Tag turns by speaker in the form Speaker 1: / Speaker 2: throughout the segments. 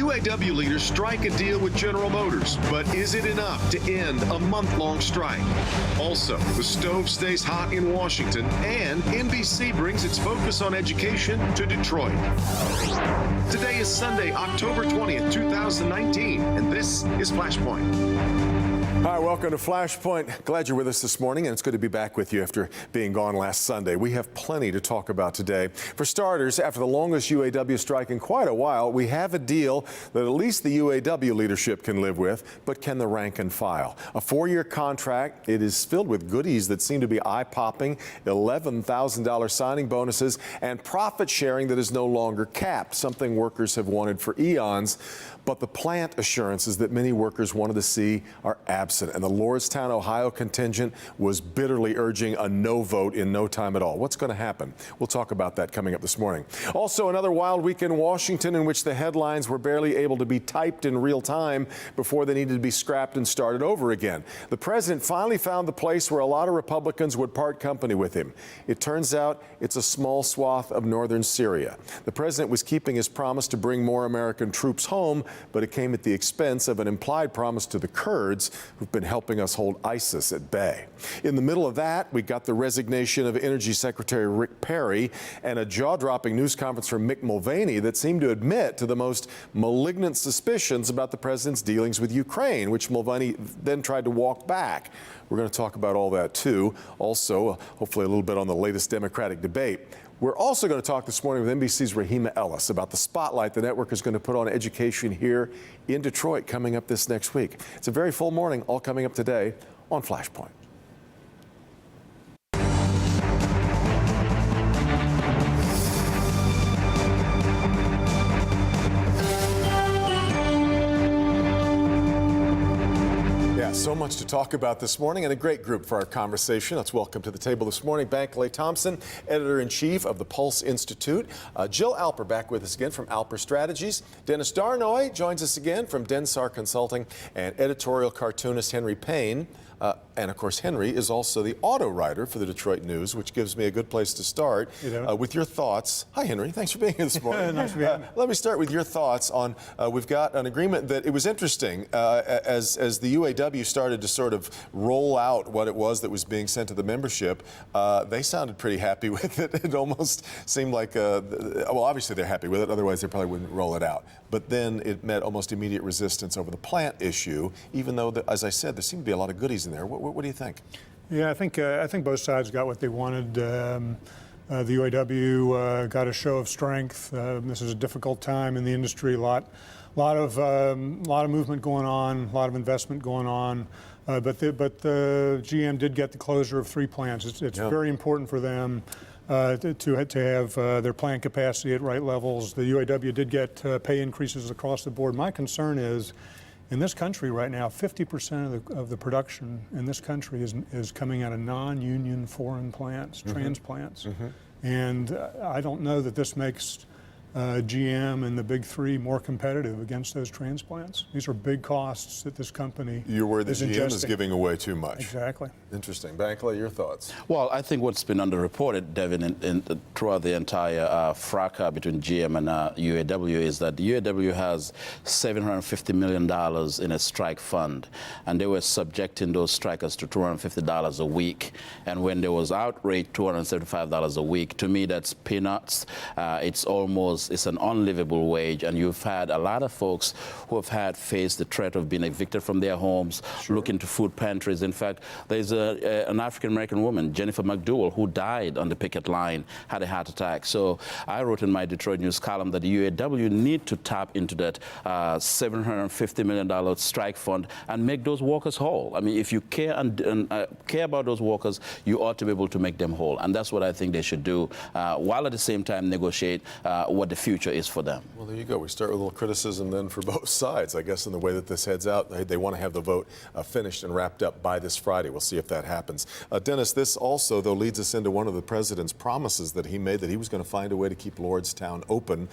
Speaker 1: UAW leaders strike a deal with General Motors, but is it enough to end a month-long strike? Also, the stove stays hot in Washington, and NBC brings its focus on education to Detroit. Today is Sunday, October 20th, 2019, and this is Flashpoint.
Speaker 2: Hi, welcome to Flashpoint. Glad you're with us this morning, and it's good to be back with you after being gone last Sunday. We have plenty to talk about today. For starters, after the longest UAW strike in quite a while, we have a deal that at least the UAW leadership can live with, but can the rank and file? A 4-year contract. It is filled with goodies that seem to be eye-popping, $11,000 signing bonuses, and profit sharing that is no longer capped, something workers have wanted for eons. But the plant assurances that many workers wanted to see are absent, and the Lordstown, Ohio contingent was bitterly urging a no vote in no time at all. What's going to happen? We'll talk about that coming up this morning. Also, another wild week in Washington in which the headlines were barely able to be typed in real time before they needed to be scrapped and started over again. The president finally found the place where a lot of Republicans would part company with him. It turns out it's a small swath of northern Syria. The president was keeping his promise to bring more American troops home, but it came at the expense of an implied promise to the Kurds who've been helping us hold ISIS at bay. In the middle of that, we got the resignation of Energy Secretary Rick Perry and a jaw-dropping news conference from Mick Mulvaney that seemed to admit to the most malignant suspicions about the president's dealings with Ukraine, which Mulvaney then tried to walk back. We're going to talk about all that, too. Also, hopefully a little bit on the latest Democratic debate. We're also going to talk this morning with NBC's Rahima Ellis about the spotlight the network is going to put on education here in Detroit coming up this next week. It's a very full morning, all coming up today on Flashpoint. So much to talk about this morning, and a great group for our conversation. Let's welcome to the table this morning Bankley Thompson, editor-in-chief of the Pulse Institute. Jill Alper back with us again from Alper Strategies. Dennis Darnoy joins us again from Densar Consulting, and editorial cartoonist Henry Payne. And, of course, Henry is also the auto writer for the Detroit News, which gives me a good place to start with your thoughts. Hi, Henry. Thanks for being here this morning.
Speaker 3: Nice to be here.
Speaker 2: Let me start with your thoughts on, we've got an agreement that it was interesting as the UAW started to sort of roll out what it was that was being sent to the membership. They sounded pretty happy with it. It almost seemed like, well, obviously they're happy with it. Otherwise, they probably wouldn't roll it out. But then it met almost immediate resistance over the plant issue, even though, as I said, there seemed to be a lot of goodies in there. What do you think?
Speaker 3: Yeah, I think both sides got what they wanted. The UAW got a show of strength. This is a difficult time in the industry. A lot of movement going on, a lot of investment going on. But the GM did get the closure of 3 plants. It's very important for them to have their plant capacity at right levels. The UAW did get pay increases across the board. My concern is, in this country right now, 50% of the production in this country is coming out of non-union foreign plants, transplants. And I don't know that this makes GM and the big 3 more competitive against those transplants. These are big costs that this company
Speaker 2: You're worried that GM
Speaker 3: ingesting.
Speaker 2: is giving away too much.
Speaker 3: Exactly.
Speaker 2: Interesting. Bankley, your thoughts?
Speaker 4: Well, I think what's been underreported, Devin, throughout the entire fracas between GM and UAW is that the UAW has $750 million in a strike fund, and they were subjecting those strikers to $250 a week. And when there was outrage, $275 a week, to me that's peanuts. It's an unlivable wage, and you've had a lot of folks who have faced the threat of being evicted from their homes, looking to food pantries. In fact, there's an African-American woman, Jennifer McDowell, who died on the picket line, had a heart attack. So I wrote in my Detroit News column that the UAW need to tap into that $750 million strike fund and make those workers whole. I mean, if you care care about those workers, you ought to be able to make them whole. And that's what I think they should do, while at the same time negotiate what the future is for them.
Speaker 2: Well, there you go. We start with a little criticism then for both sides, I guess, in the way that this heads out. They want to have the vote finished and wrapped up by this Friday. We'll see if that happens. Dennis, this also, though, leads us into one of the president's promises that he made, that he was going to find a way to keep Lordstown open.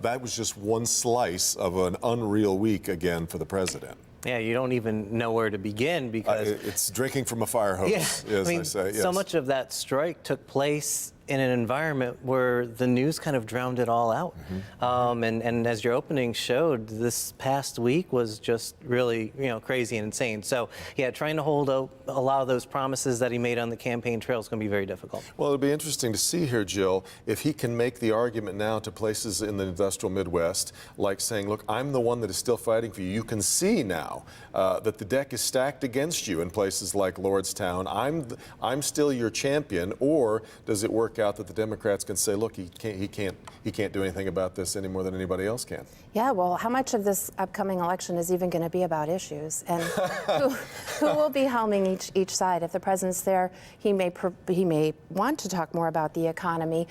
Speaker 2: That was just one slice of an unreal week again for the president.
Speaker 5: Yeah, you don't even know where to begin because
Speaker 2: it's drinking from a fire hose, as I say. Yes.
Speaker 5: So much of that strike took place in an environment where the news kind of drowned it all out. And as your opening showed, this past week was just really, crazy and insane. So, yeah, trying to hold a lot of those promises that he made on the campaign trail is going to be very difficult.
Speaker 2: Well, it'll be interesting to see here, Jill, if he can make the argument now to places in the industrial Midwest, like saying, look, I'm the one that is still fighting for you. You can see now that the deck is stacked against you in places like Lordstown. I'm still your champion. Or does it work out that the Democrats can say, look, he can't do anything about this any more than anybody else can?
Speaker 6: Yeah, well, how much of this upcoming election is even going to be about issues, and who will be helming each side? If the president's there, he may want to talk more about the economy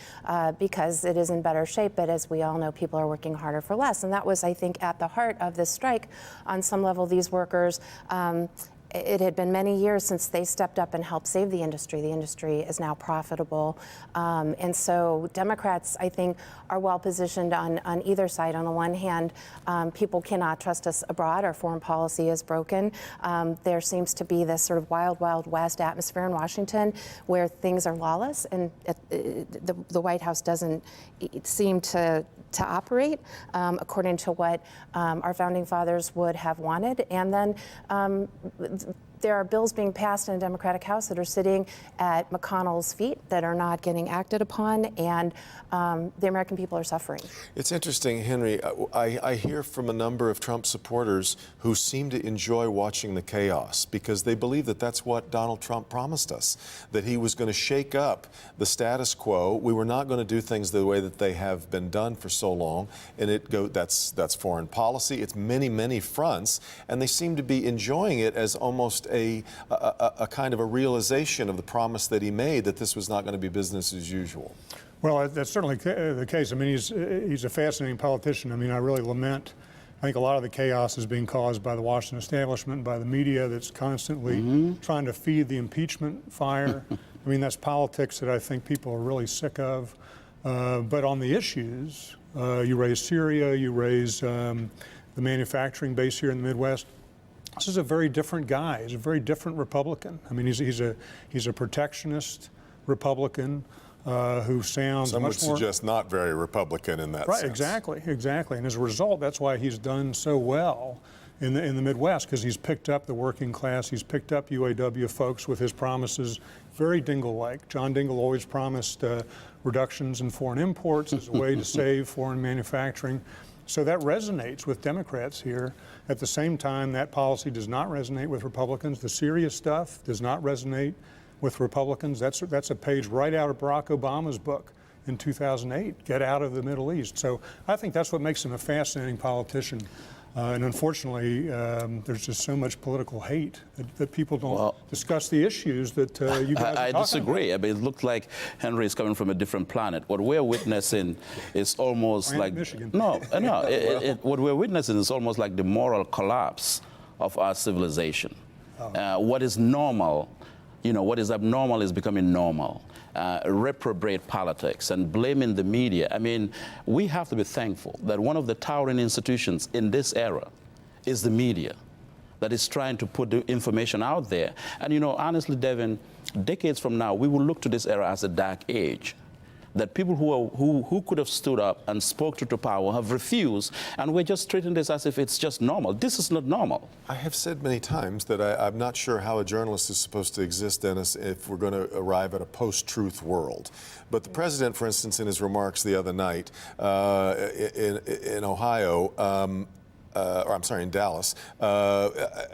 Speaker 6: because it is in better shape. But as we all know, people are working harder for less, and that was, I think, at the heart of this strike. On some level, these workers. It had been many years since they stepped up and helped save the industry. The industry is now profitable. And so Democrats, I think, are well positioned on either side. On the one hand, people cannot trust us abroad. Our foreign policy is broken. There seems to be this sort of wild, wild west atmosphere in Washington where things are lawless, and the White House doesn't seem to operate according to what our founding fathers would have wanted. And then there are bills being passed in a Democratic House that are sitting at McConnell's feet that are not getting acted upon, and the American people are suffering.
Speaker 2: It's interesting, Henry. I hear from a number of Trump supporters who seem to enjoy watching the chaos because they believe that that's what Donald Trump promised us, that he was going to shake up the status quo. We were not going to do things the way that they have been done for so long, and that's foreign policy. It's many, many fronts, and they seem to be enjoying it as almost a kind of a realization of the promise that he made that this was not going to be business as usual.
Speaker 3: Well, that's certainly the case. I mean, he's a fascinating politician. I mean, I really lament. I think a lot of the chaos is being caused by the Washington establishment, by the media that's constantly trying to feed the impeachment fire. I mean, that's politics that I think people are really sick of. But on the issues, you raise Syria, you raise the manufacturing base here in the Midwest. This is a very different guy. He's a very different Republican. I mean, he's a protectionist Republican who sounds
Speaker 2: Some
Speaker 3: much
Speaker 2: would
Speaker 3: more
Speaker 2: suggest not very Republican in that
Speaker 3: right.
Speaker 2: sense.
Speaker 3: Exactly. And as a result, that's why he's done so well in the Midwest, because he's picked up the working class. He's picked up UAW folks with his promises, very Dingell-like. John Dingell always promised reductions in foreign imports as a way to save foreign manufacturing. So that resonates with Democrats here. At the same time, that policy does not resonate with Republicans. The Syria stuff does not resonate with Republicans. That's a page right out of Barack Obama's book in 2008, Get Out of the Middle East. So I think that's what makes him a fascinating politician. And unfortunately, there's just so much political hate that people don't discuss the issues that you guys are talking
Speaker 4: disagree.
Speaker 3: about.
Speaker 4: I mean, it looks like Henry is coming from a different planet. What we're witnessing is almost like
Speaker 3: Michigan.
Speaker 4: What we're witnessing is almost like the moral collapse of our civilization. What is normal, what is abnormal is becoming normal. Reprobate politics and blaming the media. I mean, we have to be thankful that one of the towering institutions in this era is the media that is trying to put the information out there. And honestly, Devin, decades from now, we will look to this era as a dark age. That people who could have stood up and spoke to power have refused, and we're just treating this as if it's just normal. This is not normal.
Speaker 2: I have said many times that I'm not sure how a journalist is supposed to exist, Dennis, if we're going to arrive at a post-truth world. But the president, for instance, in his remarks the other night in Ohio, in Dallas,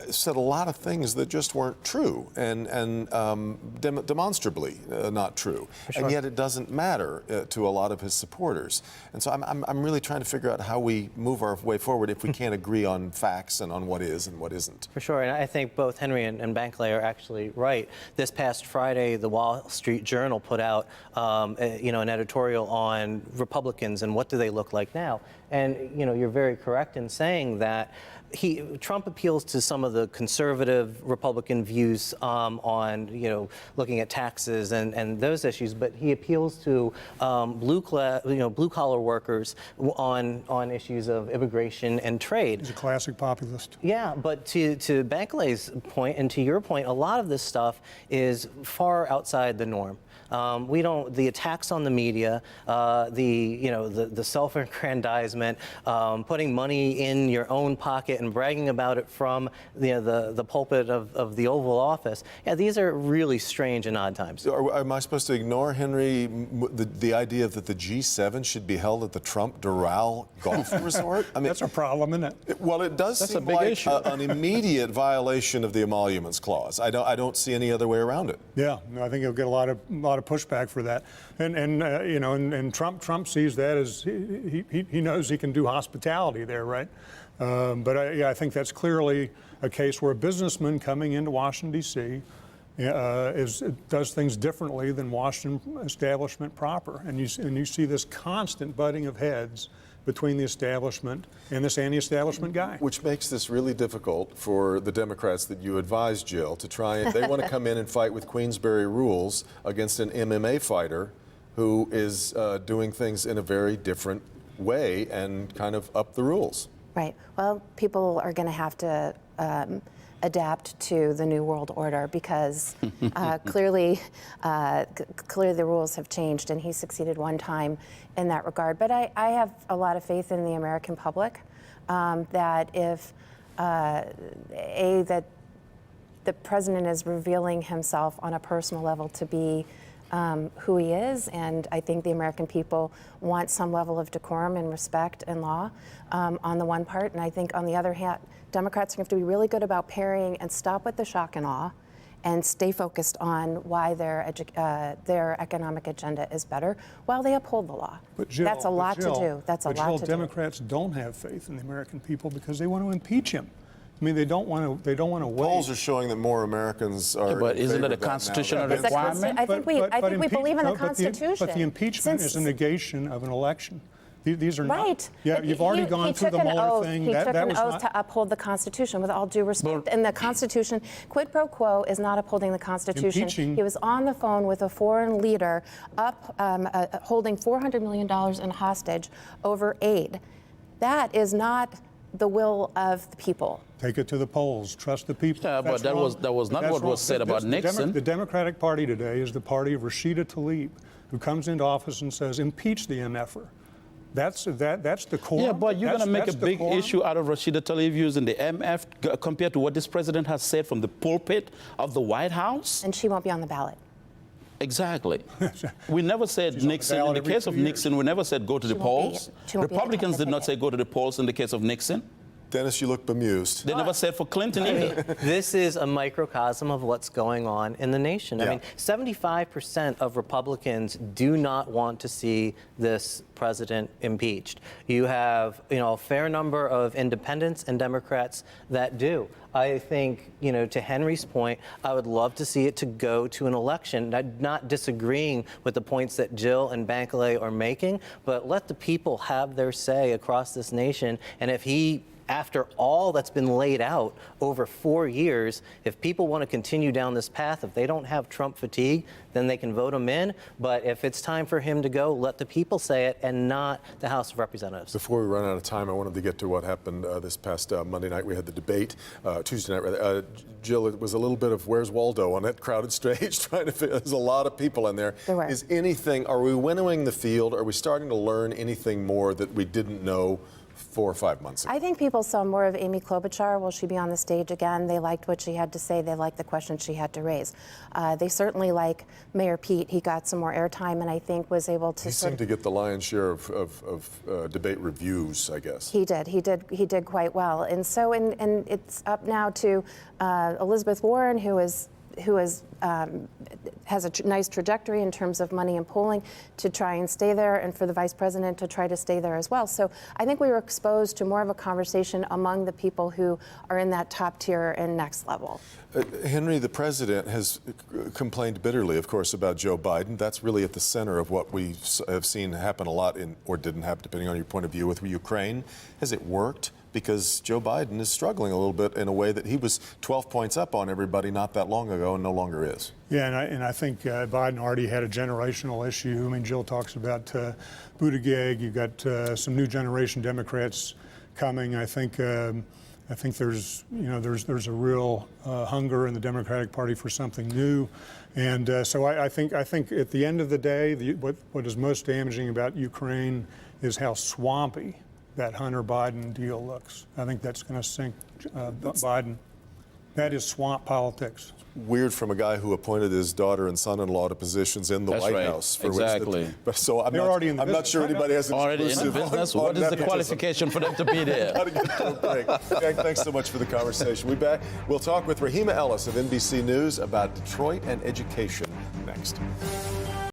Speaker 2: said a lot of things that just weren't true and demonstrably not true. Sure. And yet it doesn't matter to a lot of his supporters. And so I'm really trying to figure out how we move our way forward if we can't agree on facts and on what is and what isn't.
Speaker 5: For sure, and I think both Henry and Bankley are actually right. This past Friday, the Wall Street Journal put out an editorial on Republicans and what do they look like now. And you're very correct in saying that Trump appeals to some of the conservative Republican views on looking at taxes and those issues, but he appeals to blue collar workers on issues of immigration and trade.
Speaker 3: He's a classic populist.
Speaker 5: Yeah, but to Bankley's point and to your point, a lot of this stuff is far outside the norm. We don't. The attacks on the media, the self-aggrandizement, putting money in your own pocket and bragging about it from the pulpit of the Oval Office. Yeah, these are really strange and odd times.
Speaker 2: Am I supposed to ignore, Henry, the idea that the G7 should be held at the Trump Doral Golf Resort? I mean,
Speaker 3: That's a problem, isn't it?
Speaker 2: Well, it does
Speaker 4: That's a
Speaker 2: seem
Speaker 4: big
Speaker 2: like
Speaker 4: issue.
Speaker 2: an immediate violation of the Emoluments Clause. I don't see any other way around it.
Speaker 3: Yeah, no, I think he'll get a lot of pushback for that, and Trump sees that as he knows he can do hospitality there, right? But I think that's clearly a case where a businessman coming into Washington D.C. Does things differently than Washington establishment proper, and you see this constant butting of heads between the establishment and this anti-establishment guy.
Speaker 2: Which makes this really difficult for the Democrats that you advise, Jill, to try and they want to come in and fight with Queensberry rules against an MMA fighter who is doing things in a very different way and kind of up the rules.
Speaker 6: Right. Well, people are going to have to adapt to the new world order because clearly the rules have changed, and he succeeded one time in that regard. But I have a lot of faith in the American public that if that the president is revealing himself on a personal level to be who he is, and I think the American people want some level of decorum and respect and law on the one part, and I think on the other hand, Democrats have to be really good about parrying and stop with the shock and awe and stay focused on why their economic agenda is better while they uphold the law.
Speaker 3: But Jill,
Speaker 6: that's a lot to do. That's a lot to do.
Speaker 3: Democrats don't have faith in the American people because they want to impeach him. I mean, they don't want to wait.
Speaker 2: Polls are showing that more Americans are.
Speaker 4: But
Speaker 2: in
Speaker 4: isn't
Speaker 2: favor
Speaker 4: it a
Speaker 2: of that now.
Speaker 4: constitutional
Speaker 6: It's a
Speaker 4: requirement?
Speaker 6: I think we believe in the Constitution.
Speaker 3: But the impeachment is a negation of an election. These are
Speaker 6: right.
Speaker 3: Not. Yeah,
Speaker 6: but
Speaker 3: you've already gone through the Mueller thing.
Speaker 6: He took an
Speaker 3: was
Speaker 6: oath
Speaker 3: not,
Speaker 6: to uphold the Constitution with all due respect. And the Constitution, quid pro quo, is not upholding the Constitution.
Speaker 3: Impeaching.
Speaker 6: He was on the phone with a foreign leader holding $400 million in hostage over aid. That is not the will of the people.
Speaker 3: Take it to the polls. Trust the people.
Speaker 4: Yeah, but that was not what was said about Nixon.
Speaker 3: The Democratic Party today is the party of Rashida Tlaib, who comes into office and says, impeach the MFer. That's the core.
Speaker 4: Yeah, but you're going to make a big issue out of Rashida Tlaib using the MF compared to what this president has said from the pulpit of the White House?
Speaker 6: And she won't be on the ballot.
Speaker 4: Exactly. We never said Nixon. In the case of Nixon, we never said go to the polls. Republicans did not say go to the polls in the case of Nixon.
Speaker 2: Dennis, you look bemused.
Speaker 4: They never said for Clinton either.
Speaker 5: This is a microcosm of what's going on in the nation.
Speaker 2: Yeah.
Speaker 5: I mean, 75% of Republicans do not want to see this president impeached. You have, a fair number of independents and Democrats that do. I think, to Henry's point, I would love to see it to go to an election. I'm not disagreeing with the points that Jill and Bankley are making, but let the people have their say across this nation. And if he, after all that's been laid out over 4 years, if people want to continue down this path, if they don't have Trump fatigue, then they can vote him in. But if it's time for him to go, let the people say it and not the House of Representatives.
Speaker 2: Before we run out of time, I wanted to get to what happened this past Monday night. We had the debate, Tuesday night rather. Jill, it was a little bit of Where's Waldo on that crowded stage, trying to fit. There's a lot of people in there.
Speaker 6: There were.
Speaker 2: Are we winnowing the field? Are we starting to learn anything more that we didn't know 4 or 5 months ago?
Speaker 6: I think people saw more of Amy Klobuchar. Will she be on the stage again? They liked what she had to say. They liked the questions she had to raise. They certainly like Mayor Pete. He got some more airtime and I think was able to
Speaker 2: He seemed to get the lion's share of debate reviews, I guess.
Speaker 6: He did quite well. And so, and it's up now to Elizabeth Warren, who has a nice trajectory in terms of money and polling, to try and stay there, and for the vice president to try to stay there as well. So I think we were exposed to more of a conversation among the people who are in that top tier and next level.
Speaker 2: Henry, the president has complained bitterly, of course, about Joe Biden. That's really at the center of what we have seen happen a lot or didn't happen, depending on your point of view, with Ukraine. Has it worked? Because Joe Biden is struggling a little bit in a way that he was 12 points up on everybody not that long ago and no longer is.
Speaker 3: Yeah, and I think Biden already had a generational issue. I mean, Jill talks about Buttigieg. You've got some new generation Democrats coming. I think I think there's a real hunger in the Democratic Party for something new, and so I think at the end of the day, what is most damaging about Ukraine is how swampy that Hunter-Biden deal looks. I think that's going to sink Biden. That is swamp politics.
Speaker 2: Weird from a guy who appointed his daughter and son-in-law to positions in the
Speaker 4: That's
Speaker 2: White
Speaker 4: right.
Speaker 2: House. For
Speaker 4: Exactly.
Speaker 2: But so I'm not sure anybody has
Speaker 4: Already in the
Speaker 2: exclusive
Speaker 4: business?
Speaker 2: on
Speaker 4: What is the
Speaker 2: nepotism.
Speaker 4: qualification for them to be there?
Speaker 2: Gotta get to a break. Jack, thanks so much for the conversation. We'll talk with Rahima Ellis of NBC News about Detroit and education next.